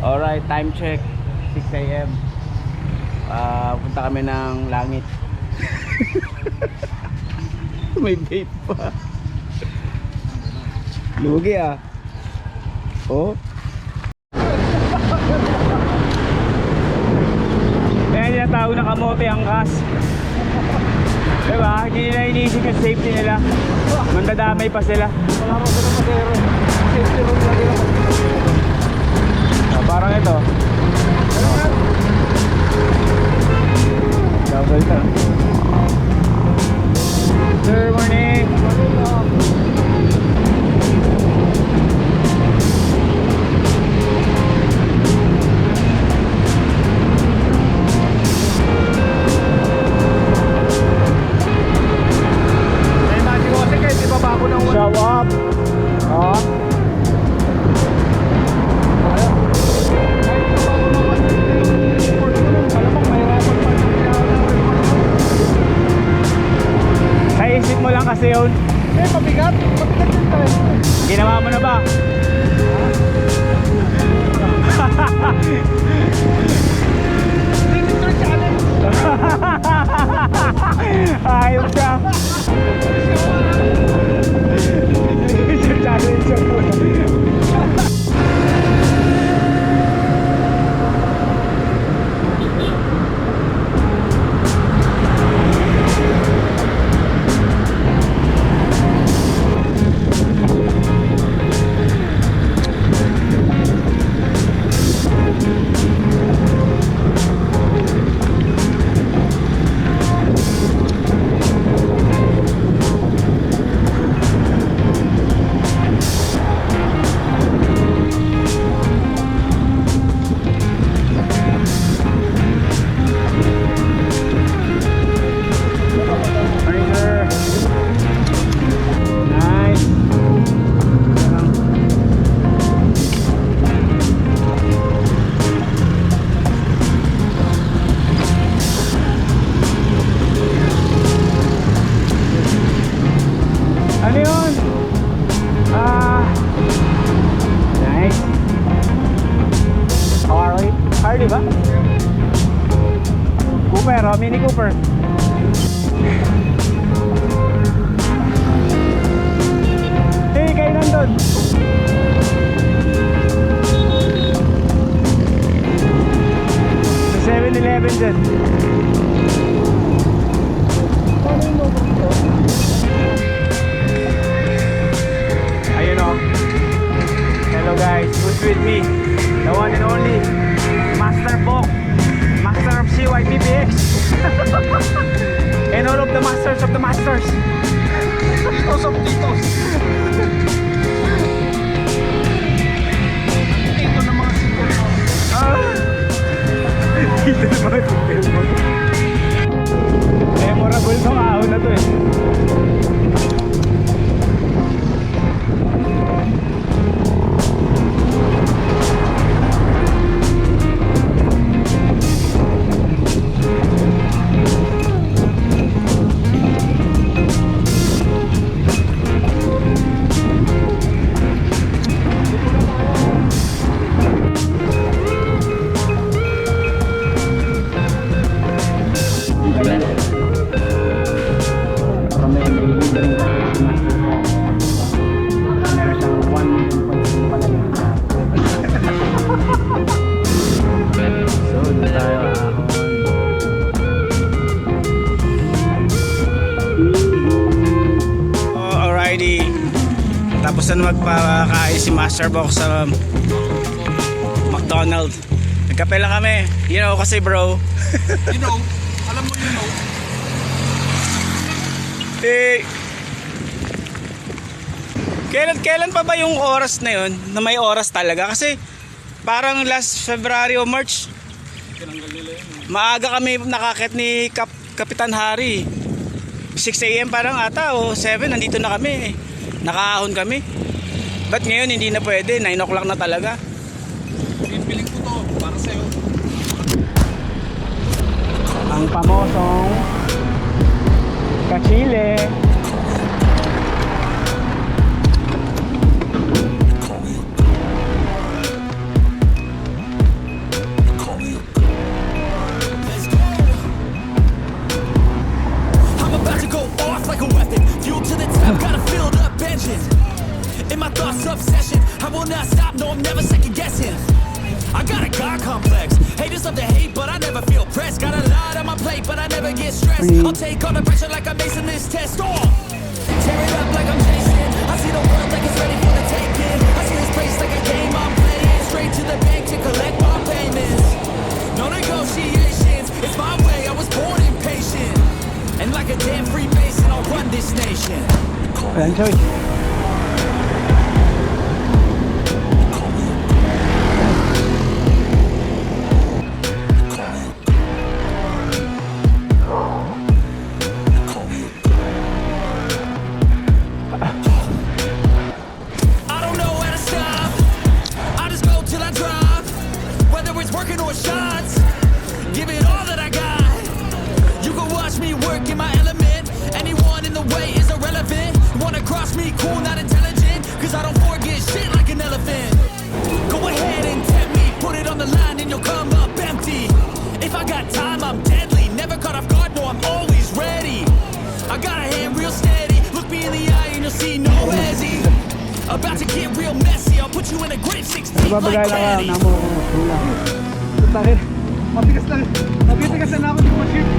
Alright, time check 6 AM. Punta kami ng langit. May vape pa. Lugi ah. Oh. Kaya yung tao na kamote ang kas. Diba? Hindi nila iniisip yung safety nila. Mandadamay pa sila. Wala ko sa pasero. Safety room lagi ako. Parang ito. Double to. Sir, morning. May mati ko kasi kahit di pa babo ng Show up. Oh. Naisip mo lang kasi yun. Eh, mabigat. Mabigat din tayo. Ginawa mo na ba? Signature challenge. Ayos siya. Ano yun? Nice. Harley? Harley ba? Cooper, oh, Mini Cooper. Hey, kayo nandun. Sa 7-Eleven dyan. Ano yung logo dito? Ayun o. Hello guys, who's with me? The one and only Master Bok, Master of CYPPX. And all of the masters of the masters. Titos of titos. Ito na mga single mo. Dito na mga single mo. Memorable tong ahon na to eh. Tapos na magpakain si Master Box sa McDonald's. Nagkape lang kami. You know kasi bro. You know, alam mo you know. Eh, kailan pa ba yung oras na yun? Na may oras talaga? Kasi parang last February o March, maaga kami nakakit ni Kapitan Harry. 6 AM parang ata o 7 nandito na kami. Nakaahon kami. Ba't ngayon hindi na pwede? 9 o'clock na talaga. Pipiling ko to para sa'yo. Ang pamosong kachile. will not stop, no, I'm never second guessing. I got a God complex. Haters love to hate, but I never feel pressed. Got a lot on my plate, but I never get stressed. I'll take all the pressure like I'm acing this test. Tear it up like I'm chasing. I see the world like it's ready for the taking. I see this place like a game I'm playing. Straight to the bank to collect my payments. No negotiations, it's my way. I was born impatient. And like a damn Freemason, I'll run this nation. Ayan, Choy. I don't know where to stop. I just go till I drop. Whether it's working or shots, give it all that I got. You can watch me work in my element. Anyone in the way is irrelevant. Wanna cross me, cool, not intelligent. Cause I don't forget shit like an elephant. Go ahead and tempt me, put it on the line and you'll come up empty. If I got time, I'm deadly. Never caught off guard, no, I'm always ready. I got a hand real steady. Look me in the eye and you'll see no hezzy. About to get real messy. I'll put you in a grave 6 feet Babagay like lang ako, Kenny. namo ko masulang. Ito tayo. Matigas na ako yung machine.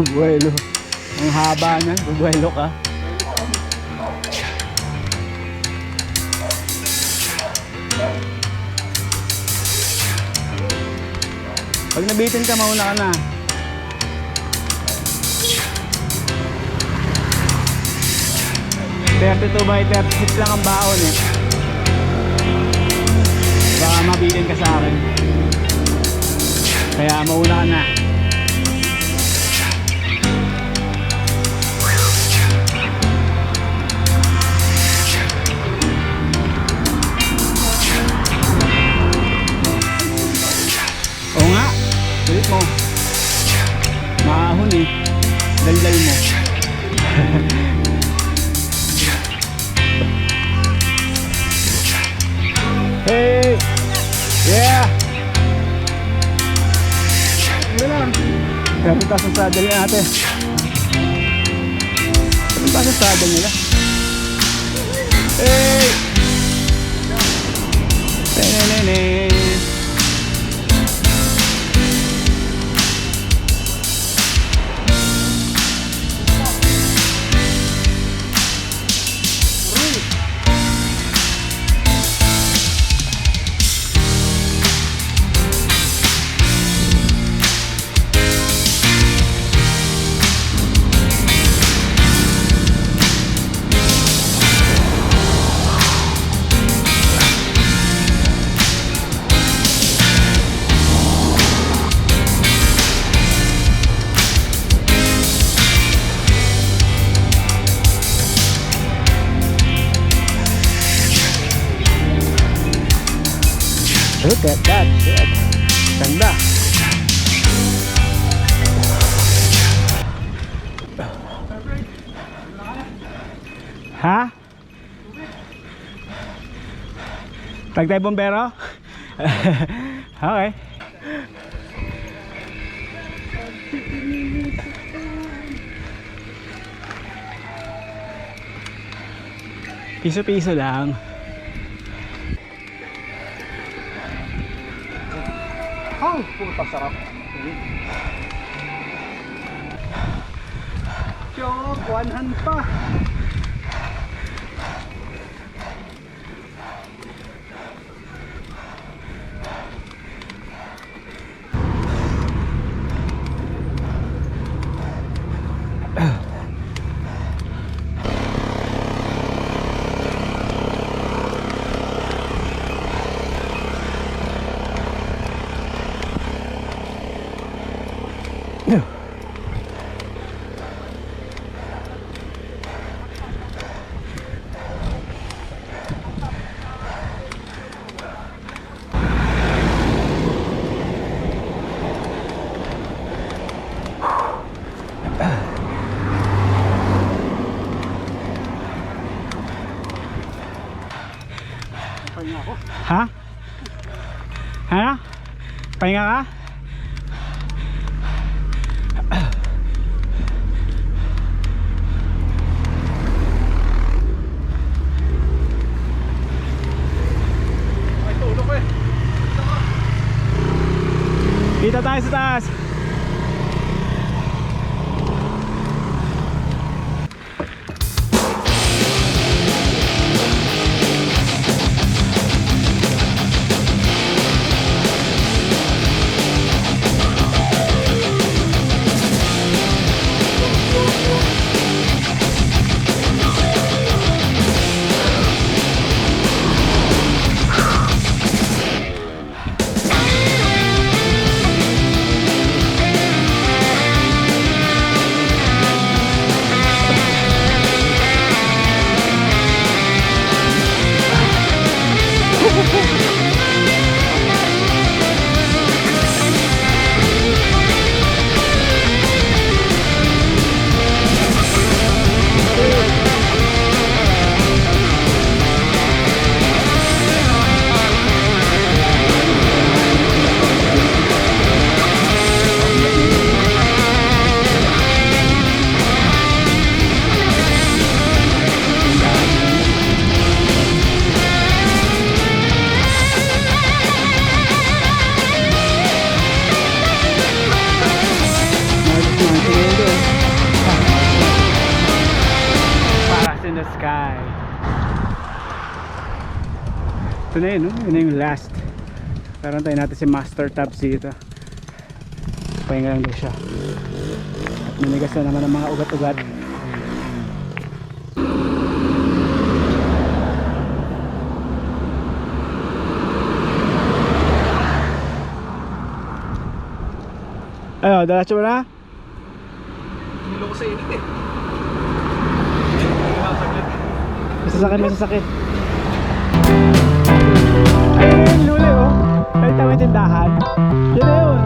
Bubuelo. Ang haba niyan, bubuelo ka. Pag nabitin ka, mauna ka na. $32 by 36 lang ang baon eh. Baka mabitin ka sa akin. Kaya mauna ka na. Oo nga, sulit mo. Maahon eh. Daldal mo. Hey! Yeah! Ano lang? Pero taas ang saddle natin. Ano taas ang saddle nila? Hey! Tenenene! Look at that shit. Ganda. Ha? Tagtay bombero? Okay. Piso-piso lang. Ha? Puta, sarap. Chok, one hand pa. Ha? Ano? Pahinga ka? Ay, tulog eh. Kita tayo sa taas. Paras in the sky. Ito na yun, no? Yun na yung last. Parang tayo natin si Master Tabs dito. Pahinga lang daw siya. At nanigas na naman ang mga ugat-ugat. Ayo, diretso mo na? Hilo ko sa init eh. Masasakit. Ayun na yung luli, oh. Kahit tawag tindahan. Yun na yun.